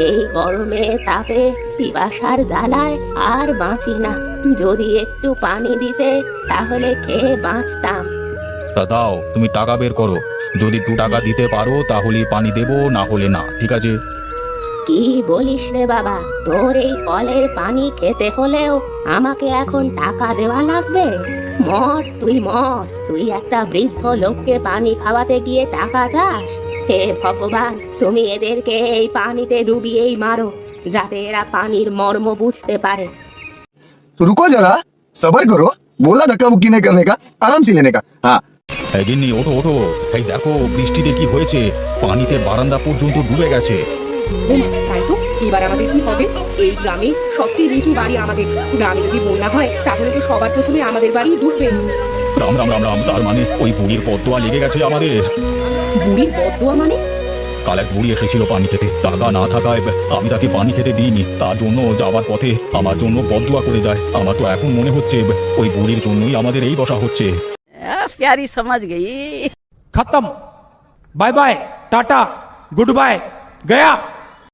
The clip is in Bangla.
এই গরমে তাপে পিপাসার জ্বালায় আর বাঁচি না। যদি একটু পানি দিতে তাহলে খেয়ে বাঁচতাম। তা দাও, তুমি টাকা বের করো। যদি 2 টাকা দিতে পারো তাহলে পানি দেবো, না হলে না, ঠিক আছে? কি বলিস রে বাবা, তোর এই কলের পানি খেতে হলেও আমাকে এখন টাকা দেওয়া লাগবে? মর তুই মর, তুই একটা বৃদ্ধ লোককে পানি খাওয়াতে গিয়ে টাকা চাস? হে ভগবান, তুমি এদেরকে এই পানিতে ডুবিয়েই মারো, যাতে এরা পানির মর্ম বুঝতে পারে। तो रुको जरा, सबर करो। बोला धक्का मुक्की नहीं करने का, आराम से लेने का। हाँ এই গিন্নি, ওঠো ওঠো। এই দেখো বৃষ্টিতে কি হয়েছে, পানিতে বারান্দা পর্যন্ত ডুবে গেছে। তাই তো, এবার আমাদের কি হবে? এই গ্রামে সবচেয়ে নিচু বাড়ি আমাদের। গ্রামে যদি বন্যা হয় তাহলে তো সবার প্রথমে আমাদের বাড়ি ডুববে। রাম রাম রাম রাম, তার মানে ওই বুড়ির বদদোয়া লেগে গেছে আমাদের। বুড়ির বদদোয়া মানে? কাল এক বুড়ি এসেছিল পানি খেতে, টাকা না থাকায় আমি তাকে পানি খেতে দিইনি। তার জন্য যাওয়ার পথে আমার জন্য বদদোয়া করে যায়। আমার তো এখন মনে হচ্ছে ওই বুড়ির জন্যই আমাদের এই দশা হচ্ছে। प्यारी समझ गई। खत्म। Bye bye, tata, goodbye, गया।